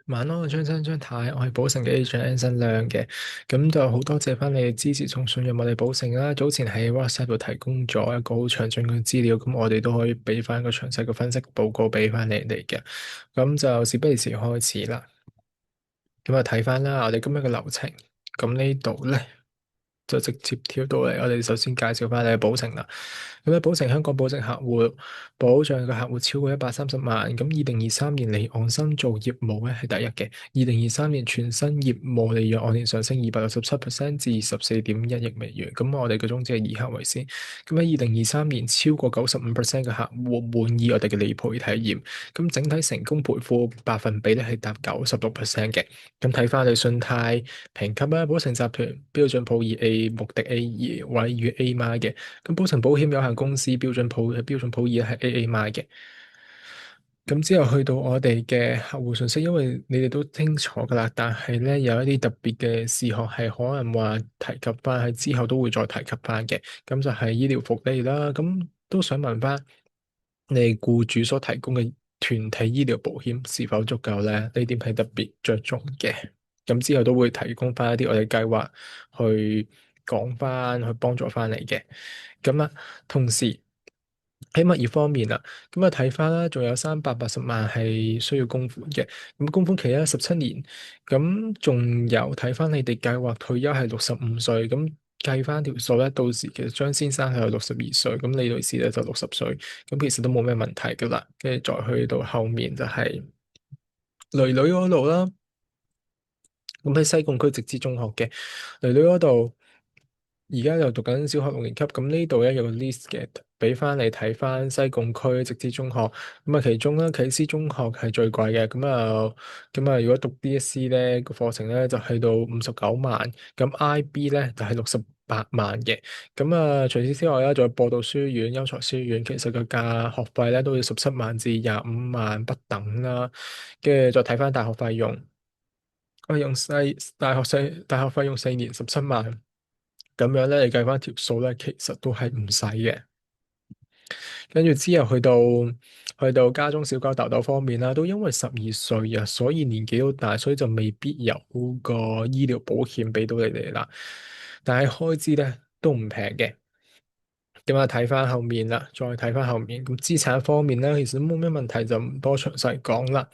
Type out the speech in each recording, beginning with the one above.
晚安，張生張太，我係寶城嘅 agent Anson 亮嘅，咁就好多謝翻你哋支持同信任我哋寶城啦。早前喺 WhatsApp 度提供咗一個好詳盡嘅資料，咁我哋都可以俾翻一個詳細嘅分析報告俾翻你哋嘅。咁就事不宜遲開始啦。咁啊睇翻啦，我哋今日嘅流程，咁呢度咧。就直接跳到嚟，我哋首先介紹翻你嘅保誠啦。咁咧，保誠香港保證客戶保障嘅客戶超過130萬。咁2023年離岸新造業務咧係第一嘅。2023年全新業務利潤按年上升267%至14.1億美元。咁我哋嘅宗旨係以客為先。咁喺2023年超過95%嘅客戶滿意我哋嘅理賠體驗。咁整體成功賠付百分比咧係達96%嘅。咁睇翻你信貸評級啦，保誠集團標準普爾 A、穆迪 A2、偉宇 A 碼嘅。咁保誠保險有限公司標準普爾係 AA 碼嘅。咁之後去到我哋嘅客戶信息，因為你哋都清楚噶啦，但係咧有一啲特別嘅事項係可能話提及翻，喺之後都會再提及翻嘅。咁就係醫療福利啦。咁都想問翻你僱主所提供嘅團體醫療保險是否足夠咧？呢點係特別着重嘅。咁之後都會提供翻一啲我哋計劃去講翻，去幫助翻你嘅。咁啊，同時喺物業方面啊，咁啊睇翻啦，仲有380萬係需要供款嘅。咁供款期咧17年，咁仲有睇翻你哋計劃退休係65歲，咁計翻條數咧，到時其實張先生係62歲，咁李女士咧就60歲，咁其實都冇咩問題噶啦。跟住再去到後面就係女女嗰度啦。咁喺西貢區直資中學嘅女女嗰度，而家又讀緊小學6年級。咁呢度咧有個 list 嘅，俾翻你睇翻西貢區直資中學。咁啊，其中咧啟思中學係最貴嘅。咁啊，如果讀 DSE 咧個課程咧就去到59萬。咁 IB 咧就係68萬嘅。咁啊，除此之外咧，仲有播道書院、優才書院，其實個價學費咧都要17萬至25萬不等啦。跟住再睇翻大學費用。我用大學費用4年17萬，咁樣咧，你計翻條數咧，其實都係唔使嘅。跟住之後去到家中小狗豆豆方面啦，都因為12歲啊，所以年紀都大，所以就未必有個醫療保險俾到你哋啦。但係開支咧都唔平嘅。咁啊，睇翻後面啦，再睇翻後面，咁資產方面咧，其實都冇咩問題，就唔多詳細講啦。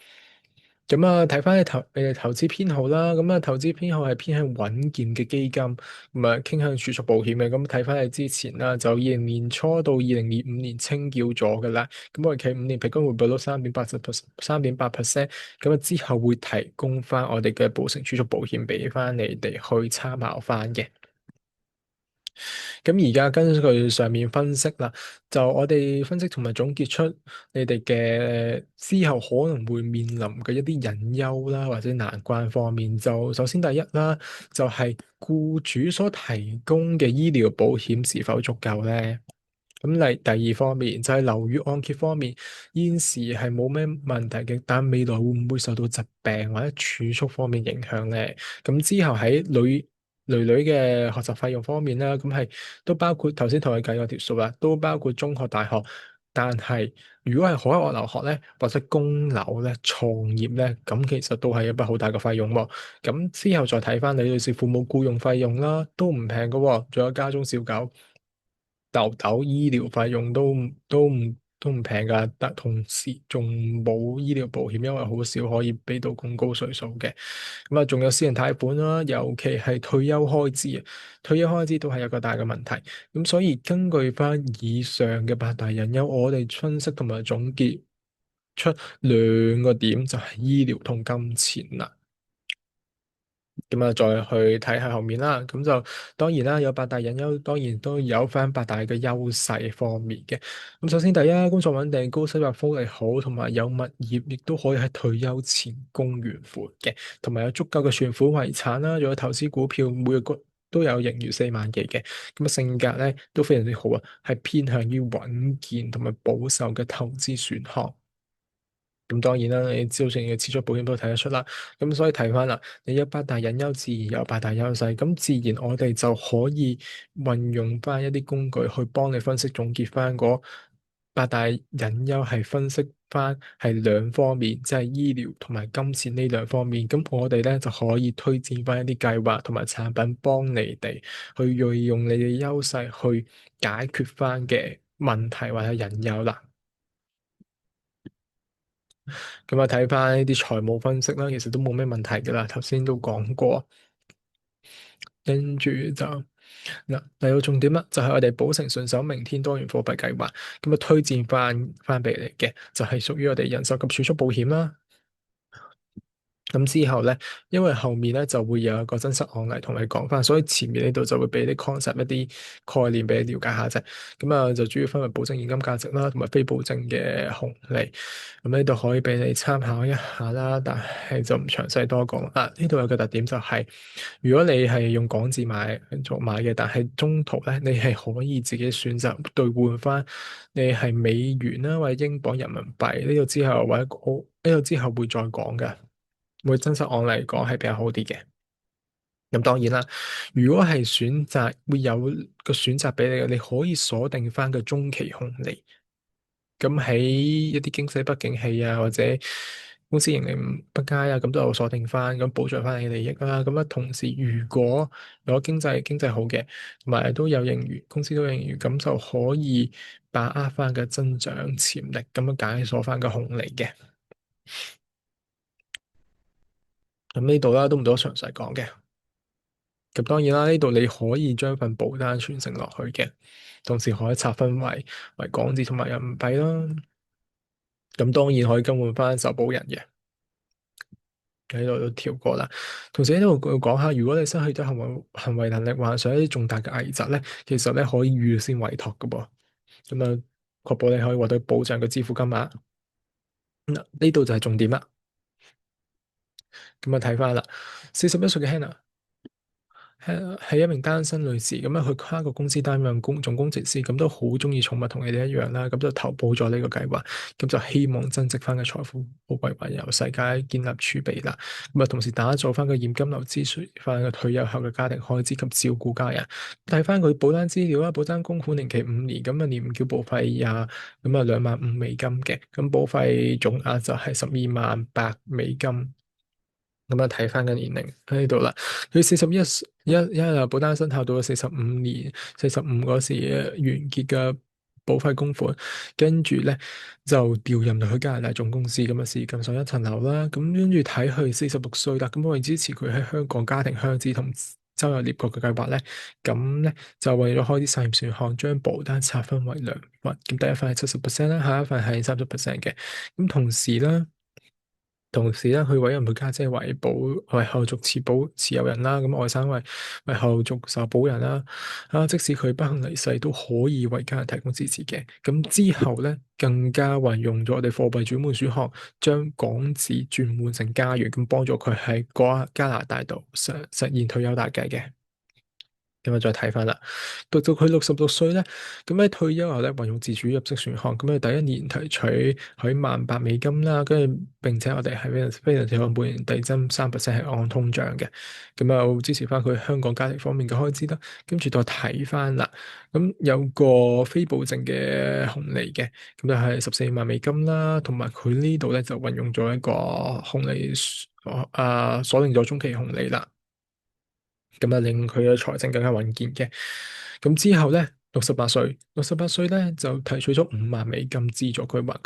咁啊，睇翻你哋投資偏好啦。咁啊，投資偏好係偏向穩健嘅基金，咁啊傾向儲蓄保險嘅。咁睇翻你之前啦，就20年初到2005年清繳咗噶啦。咁我哋企5年平均回報率3.8%，咁啊之後會提供翻我哋嘅保誠儲蓄保險俾翻你哋去參考翻嘅。咁而家根據上面分析啦，就我哋分析同埋總結出你哋嘅之後可能會面臨嘅一啲隱憂啦，或者難關方面，就首先第一啦，就係僱主所提供嘅醫療保險是否足夠咧？咁第二方面就係樓宇按揭方面，現時係冇咩問題嘅，但未來會唔會受到疾病或者儲蓄方面影響咧？咁之後喺女嘅學習費用方面啦，咁係都包括頭先同你計嗰條數啦，都包括中學、大學。但係如果係海外留學咧，或者供樓咧、創業咧，咁其實都係一筆好大嘅費用喎。咁之後再睇翻李女士父母僱用費用啦，都唔平㗎喎，仲有家中小狗。豆豆醫療費用都唔平㗎，但同時仲冇醫療保險，因為好少可以俾到咁高歲數嘅。咁啊，仲有私人貸款啦，尤其係退休開支啊，退休開支都係一個大嘅問題。咁所以根據翻以上嘅八大隱憂，我哋分析同埋總結出兩個點，就係醫療同金錢啦。咁啊，再去睇下後面啦。咁就當然啦，有八大隱憂，當然都有翻八大嘅優勢方面嘅。咁首先第一，工作穩定、高收入、福利好，同埋有物業，亦都可以喺退休前供完款嘅，同埋有足夠嘅存款遺產啦，仲有投資股票，每個月都有盈餘4萬幾嘅。咁啊，性格咧都非常之好啊，係偏向於穩健同埋保守嘅投資選項。咁當然啦，你招成嘅支出保險都睇得出啦。咁所以睇翻啦，你有八大隱憂，自然有八大優勢。咁自然我哋就可以運用翻一啲工具去幫你分析總結翻嗰八大隱憂係分析翻係兩方面，即係醫療同埋金錢呢兩方面。咁我哋咧就可以推薦翻一啲計劃同埋產品，幫你哋去利用你嘅優勢去解決翻嘅問題或者隱憂啦。咁啊，睇翻呢啲財務分析啦，其實都冇咩問題噶啦。頭先都講過，跟住就嗱嚟到重點啦，就係我哋保誠順手明天多元貨幣計劃，咁啊推薦翻俾你嘅，就係屬於我哋人壽及儲蓄保險啦。咁之後咧，因為後面咧就會有一個真實案例同你講翻，所以前面呢度就會俾啲 concept 一啲概念俾你了解下啫。咁啊，就主要分為保證現金價值啦，同埋非保證嘅紅利。咁呢度可以俾你參考一下啦，但係就唔詳細多講。啊，呢度有個特點就係，如果你係用港紙買嘅，但係中途咧你係可以自己選擇兌換翻你係美元啦，或者英鎊、人民幣呢度之後或者呢度之後會再講嘅。會真實案例嚟講係比較好啲嘅。咁當然啦，如果係選擇會有個選擇俾你嘅，你可以鎖定翻個中期紅利。咁喺一啲經濟不景氣啊，或者公司盈利唔不佳啊，咁都有鎖定翻，咁保障翻你嘅利益啦。咁啊，同時如果經濟好嘅，同埋都有盈餘，公司都有盈餘，咁就可以把握翻個增長潛力，咁樣解鎖翻個紅利嘅。咁呢度啦，都唔多詳細講嘅。咁當然啦，呢度你可以將份保單傳承落去嘅，同時可以拆分為港紙同埋人民幣啦。咁當然可以更換翻受保人嘅，喺度都跳過啦。同時喺度講下，如果你失去咗行為能力，患上一啲重大嘅危疾咧，其實咧可以預先委託嘅噃。咁啊，確保你可以獲得保障嘅支付金額。呢度就係重點啦。咁啊，睇翻啦，41歲嘅 Hannah。係一名單身女士，咁樣佢跨個公司擔任總工程師，咁都好中意寵物，同你哋一樣啦，咁就投保咗呢個計劃，咁就希望增值翻嘅財富，好為環遊世界建立儲備啦。咁啊，同時打造翻個現金流支出，翻個退休後嘅家庭開支及照顧家人。睇翻佢保單資料啦，保單供款年期5年，咁啊年繳保費咁啊2萬5美金嘅，咁保費總額就係12萬8美金。咁啊，睇翻個年齡喺呢度啦。佢41保單生效到45年，45嗰時完結嘅保費供款，跟住咧就調任到去加拿大總公司，咁啊事業更上一層樓啦。咁跟住睇佢46歲啦，咁我哋支持佢喺香港家庭香港同周遊列國嘅計劃咧，咁咧就為咗開啲實驗選項，將保單拆分為兩份，咁第一份係70%啦，下一份係30%嘅。咁同時咧，佢委任佢家姐為後續持有人啦，咁外甥為後續受保人啦。即使佢不幸離世，都可以為家人提供支持嘅。咁之後咧，更加運用咗我哋貨幣轉換選項，將港紙轉換成加元，咁幫助佢喺加拿大度實現退休大計嘅。咁啊，再睇翻啦，到佢66歲咧，咁喺退休後咧，運用自主入息選項，咁啊第一年提取喺1萬8美金啦，跟住並且我哋係非常之好，每年遞增3%係按通脹嘅，咁啊支持翻佢香港家庭方面嘅開支啦。跟住再睇翻啦，咁有個非保證嘅紅利嘅，咁就係14萬美金啦，同埋佢呢度咧就運用咗一個紅利鎖定咗中期紅利啦。咁啊，令佢嘅財政更加穩健嘅。咁之後咧，六十八歲咧就提取咗5萬美金資助佢環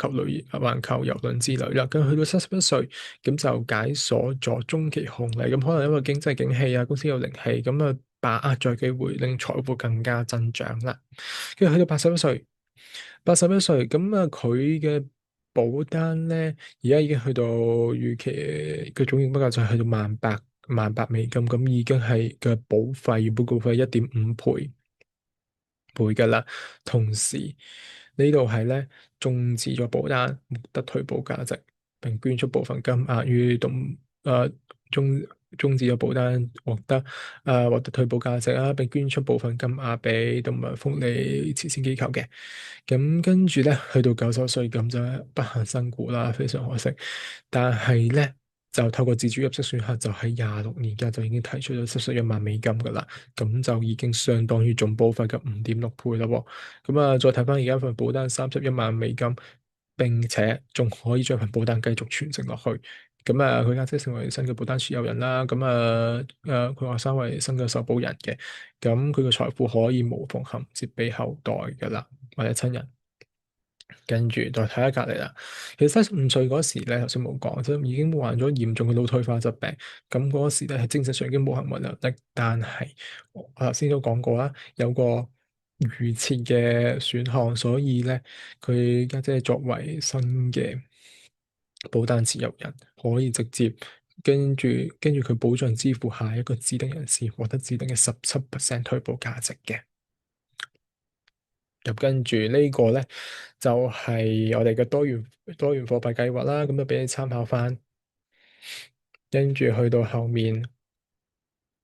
球郵輪之旅啦。咁去到71歲，咁就解鎖咗中期紅利。咁可能因為經濟景氣啊，公司有靈氣，咁啊把握咗機會，令財富更加增長啦。跟住去到81歲，咁啊佢嘅保單咧，而家已經去到預期嘅總認不價就係去到萬八美金，咁已經係嘅保費報告費1.5倍噶啦。同時呢度係咧終止咗保單，獲得退保價值，並捐出部分金額於終止咗保單獲得退保價值啊，並捐出部分金額俾動物福利慈善機構嘅。咁跟住咧，去到91歲咁就不幸身故啦，非常可惜。但係咧。就透過自主入息選項，就喺26年間就已經提出咗71萬美金噶啦，咁就已經相當於總保費嘅5.6倍啦喎。咁啊，再睇翻而家份保單31萬美金，並且仲可以將份保單繼續傳承落去。咁啊，佢家姐成為新嘅保單持有人啦。咁啊，佢學生為新嘅受保人嘅，咁佢嘅財富可以無縫銜接俾後代噶啦，或者親人。跟住再睇下隔離啦。其實35歲嗰時咧，頭先冇講，即係已經患咗嚴重嘅腦退化疾病。咁嗰時咧，係精神上已經冇行為能力，但係我頭先都講過啦，有個預設嘅選項，所以咧佢家姐作為新嘅保單持有人，可以直接跟住佢保障支付下一個指定人士獲得指定嘅17%退保價值嘅。咁跟住呢個咧就係我哋嘅多元貨幣計劃啦，咁就俾你參考翻。跟住去到後面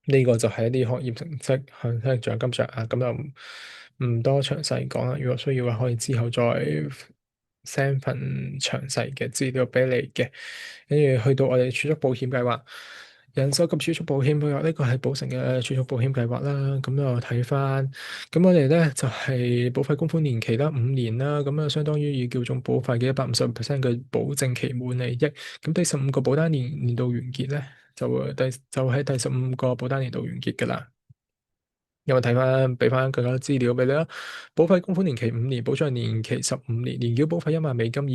呢個就係一啲學業成績、向息獎金獎額，咁就唔多詳細講啦。如果需要嘅話，可以之後再 send 份詳細嘅資料俾你嘅。跟住去到我哋儲蓄保險計劃。人壽及儲蓄保險計劃呢個係保誠嘅儲蓄保險計劃啦，咁又睇翻，咁我哋咧就係保費供款年期啦5年啦，咁啊相當於以叫做保費嘅150%嘅保證期滿利益，咁第15個保單年度完結咧，就喺第15個保單年度完結噶啦。有冇睇翻？俾翻更加多資料俾你啦。保費供款年期5年，保障年期15年，年繳保費1萬美金，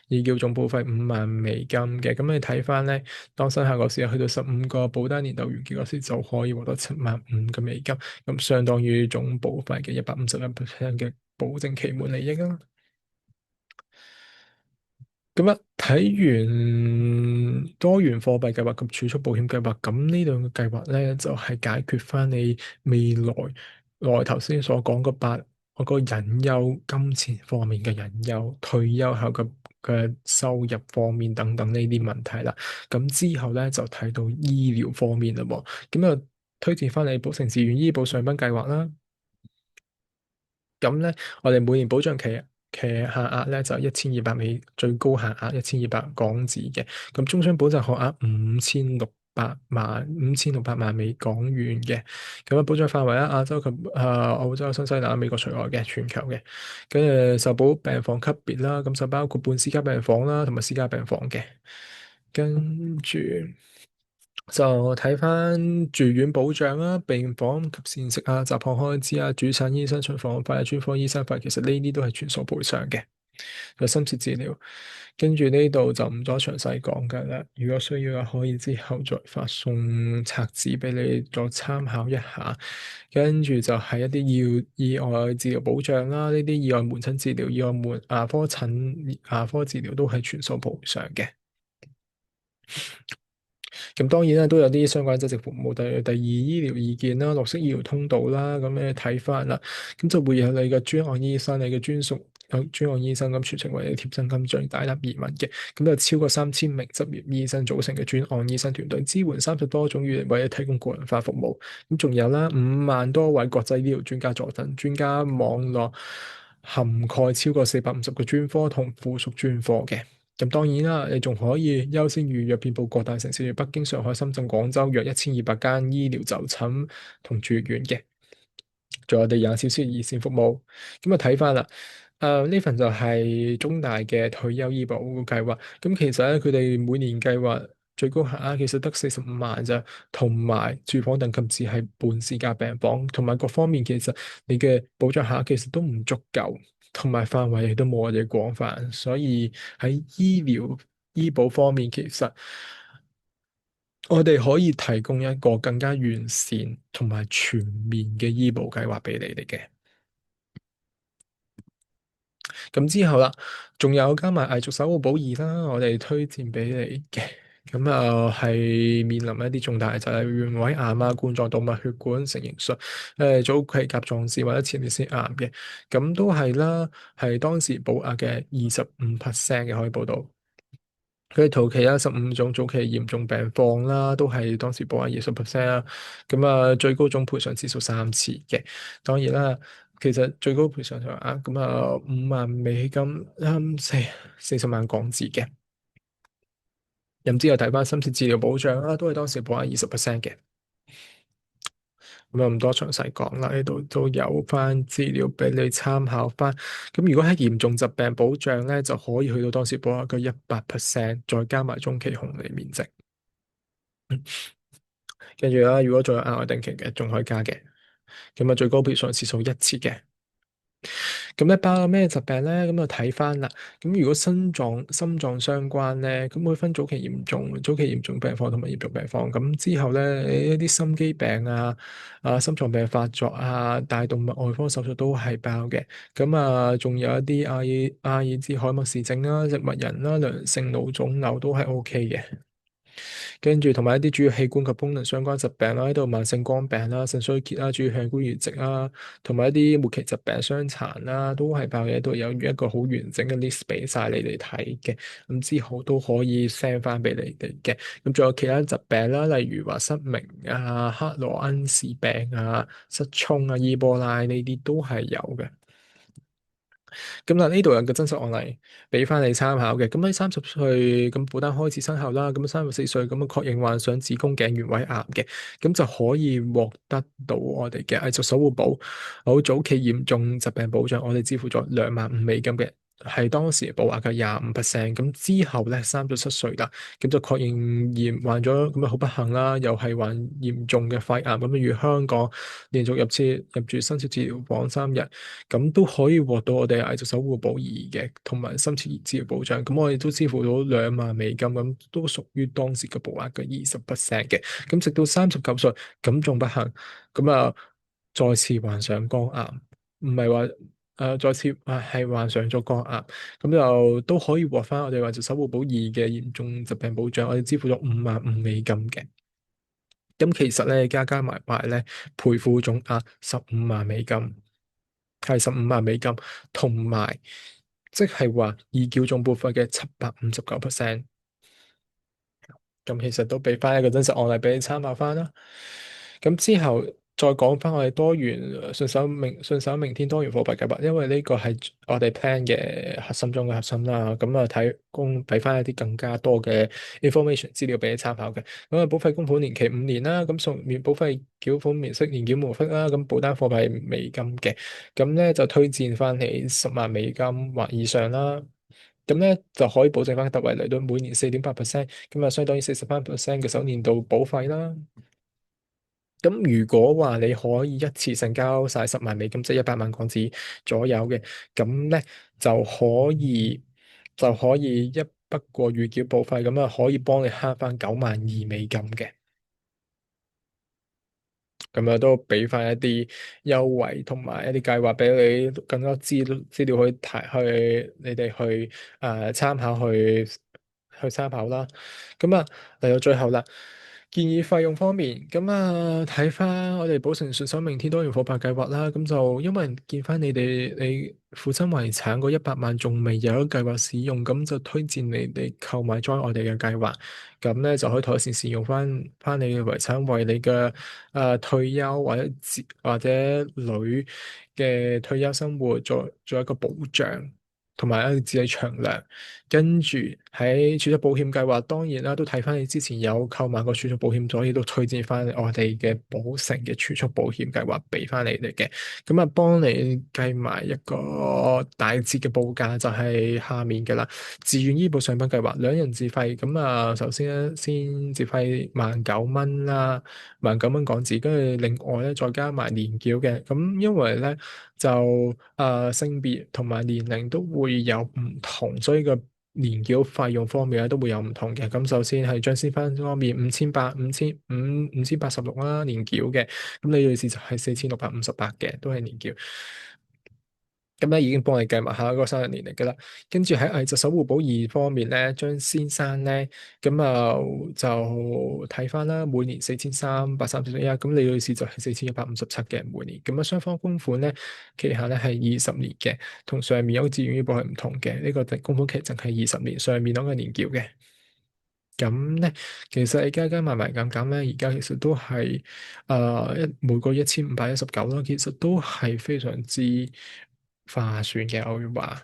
以叫總保費5萬美金嘅。咁你睇翻咧，當生效嗰時去到15個保單年度完結嗰時，就可以獲得7萬5嘅美金，咁相當於總保費嘅151%嘅保證期滿利益啦。咁啊，睇完多元貨幣計劃及儲蓄保險計劃，咁呢兩個計劃咧就係解決翻你未來頭先所講嗰個隱憂，金錢方面嘅隱憂，退休後嘅收入方面等等呢啲問題啦。咁之後咧就睇到醫療方面啦喎，咁啊推薦翻你保誠自願醫保上賓計劃啦。咁咧，我哋每年保障期限額咧就1200美，最高限額1200港紙嘅。咁終身保障學額5600萬美港元嘅。咁啊，保障範圍咧，亞洲及澳洲、新西蘭、美國除外嘅，全球嘅。跟住受保病房級別啦，咁就包括半私家病房啦，同埋私家病房嘅。跟住。就睇翻住院保障啦、病房及膳食啊、雜項開支啊、主診醫生巡房費啊、專科醫生費，其實呢啲都係全數賠償嘅。有深切治療，跟住呢度就唔多詳細講㗎啦。如果需要嘅，可以之後再發送冊子俾你再參考一下。跟住就係一啲意外治療保障啦，呢啲意外門診治療、意外牙科治療都係全數賠償嘅。咁當然啦，都有啲相關增值服務，第二醫療意見啦、綠色醫療通道啦，咁你睇翻啦，咁就會有你嘅專案醫生、你嘅專屬專案醫生咁全程為你貼身跟進解答疑問嘅，咁就超過3000名執業醫生組成嘅專案醫生團隊，支援30多種語言，為你提供個人化服務。咁仲有啦，5萬多位國際醫療專家坐鎮，專家網絡涵蓋超過450個專科同附屬專科嘅。咁當然啦，你仲可以優先預約遍佈各大城市，如北京、上海、深圳、廣州約1200間醫療就診同住院嘅，仲有我哋24小時熱線服務。咁啊睇翻啦，呢份就係中大嘅退休醫保計劃。咁其實咧，佢哋每年計劃最高限額其實得45萬咋，同埋住房等級只係半私家病房，同埋各方面其實你嘅保障額其實都唔足夠。同埋範圍亦都冇我哋廣泛，所以喺醫療醫保方面，其實我哋可以提供一個更加完善同埋全面嘅醫保計劃俾你哋嘅。咁之後啦，仲有加埋危重手術保二啦，我哋推薦俾你嘅。咁啊，係面臨一啲重大就係原位癌啊、冠狀動脈血管成形術、早期甲狀腺或者前列腺癌嘅，咁都係啦，係當時保額嘅25%嘅可以保到。佢哋同期有15種早期嚴重病況啦，都係當時保額20%啦。咁啊，最高總賠償次數3次嘅。當然啦，其實最高賠償額咁啊5萬美金，40萬港紙嘅。咁之後睇翻深切治療保障啦，都係當時保額20%嘅。咁有咁多詳細講啦，呢度都有翻資料俾你參考翻。咁如果係嚴重疾病保障咧，就可以去到當時保額嘅100%，再加埋中期紅利免值。跟住啦，如果仲有額外定期嘅，仲可以加嘅。咁啊，最高賠償次數一次嘅。咁咧包咗咩疾病咧？咁就睇翻啦。咁如果心臟相關咧，咁會分早期嚴重病況同埋嚴重病況。咁之後咧，一啲心肌病心臟病發作大動脈外科手術都係包嘅。咁仲有一啲阿爾茲海默氏症啦、植物人啦、良性腦腫瘤都係 OK 嘅。跟住同埋一啲主要器官及功能相關疾病啦，喺度慢性肝病啦、腎衰竭啦、主要器官移植啦，同埋一啲末期疾病傷殘啦，都係爆嘢，都有一個好完整嘅 list 俾晒你哋睇嘅。咁之後都可以 send 翻俾你哋嘅。咁仲有其他疾病啦，例如話失明克羅恩氏病失聰伊波拉呢啲都係有嘅。咁嗱，呢度有個真實案例俾翻你參考嘅。咁喺30歲咁保單開始生效啦，咁34歲咁確認患上子宮頸原位癌嘅，咁就可以獲得到我哋嘅藝術守護保好早期嚴重疾病保障，我哋支付咗25000美金嘅。係當時保額嘅25%，咁之後咧37歲啦，咁就確認患咗咁啊好不幸啦，又係患嚴重嘅肺癌，咁於香港連續入住深切治療房3日，咁都可以獲到我哋藝術守護保二嘅，同埋深切治療保障，咁我哋都支付到20000美金，咁都屬於當時嘅保額嘅20%嘅，咁直到39歲，咁仲不幸，咁再次患上肝癌，唔係話。再次係患上咗肝癌，咁就都可以獲翻我哋話就守護保二嘅嚴重疾病保障，我哋支付咗55000美金嘅。咁其實咧加埋埋咧賠付總額150000美金，係150000美金，同埋即係話已繳總保費嘅759%。咁其實都俾翻一個真實案例俾你參考翻啦。咁之後再講翻我哋多元信手明天多元貨幣計劃，因為呢個係我哋 plan 嘅核心中嘅核心啦。咁提供俾翻一啲更加多嘅 information 資料俾你參考嘅。咁保費供款年期5年啦，咁送免保費繳款面式年繳無息啦。咁保單貨幣美金嘅，咁咧就推薦翻你100000美金或以上啦。咁咧就可以保證翻特惠利率每年4.8%，咁相當於43%嘅首年度保費啦。咁如果話你可以一次性交晒100000美金，即係100萬港紙左右嘅，咁咧就可以一筆過預繳保費，咁可以幫你慳翻92000美金嘅。咁都俾翻一啲優惠同埋一啲計劃俾你，更加資料去你哋去參考去參考啦。咁嚟到最後啦，建議費用方面，睇翻我哋保誠信手明天多元貨幣計劃啦。咁就因為見翻你父親遺產嗰100萬仲未有計劃使用，咁就推薦你哋購買 join 我哋嘅計劃，咁咧就可以妥善使用翻你嘅遺產，為你嘅退休或者女嘅退休生活做一個保障，同埋一個自己長糧。跟住喺儲蓄保險計劃，當然啦，都睇翻你之前有購買過儲蓄保險，所以都推薦翻我哋嘅保誠嘅儲蓄保險計劃俾翻你哋嘅。咁幫你計埋一個大致嘅報價，就係下面嘅啦。自願醫保上品計劃兩人自費，首先咧先自費19,000啦，19,000港紙，跟住另外咧再加埋年繳嘅。咁因為咧就性別同埋年齡都會有唔同，所以個年繳費用方面咧都會有唔同嘅。咁首先係張先芬方面5886啦年繳嘅，咁李女士就係4658嘅，都係年繳。咁咧已經幫你計埋下一個生日年齡㗎啦，跟住喺藝術守護保二方面咧，張先生咧就睇翻啦，每年4331，咁李女士就係4157嘅每年，咁雙方供款咧期限咧係20年嘅，同上面有個自願醫保係唔同嘅，呢個供款期淨係20年，上面嗰個年繳嘅。咁咧，其實你加加埋埋減咧，而家其實都係每個1519啦，其實都係非常之划算嘅，我會話。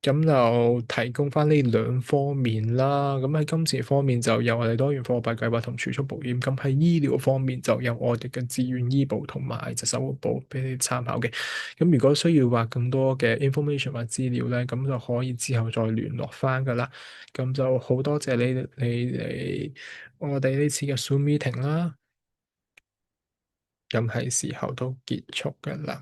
咁就提供翻呢兩方面啦。咁喺金錢方面就有我哋多元貨幣計劃同儲蓄保險。咁喺醫療方面就有我哋嘅自願醫保同埋隻手保俾你參考嘅。咁如果需要話更多嘅 information 或資料咧，咁就可以之後再聯絡翻噶啦。咁就好多謝你嚟我哋呢次嘅 Zoom meeting 啦。咁係時候都結束噶啦。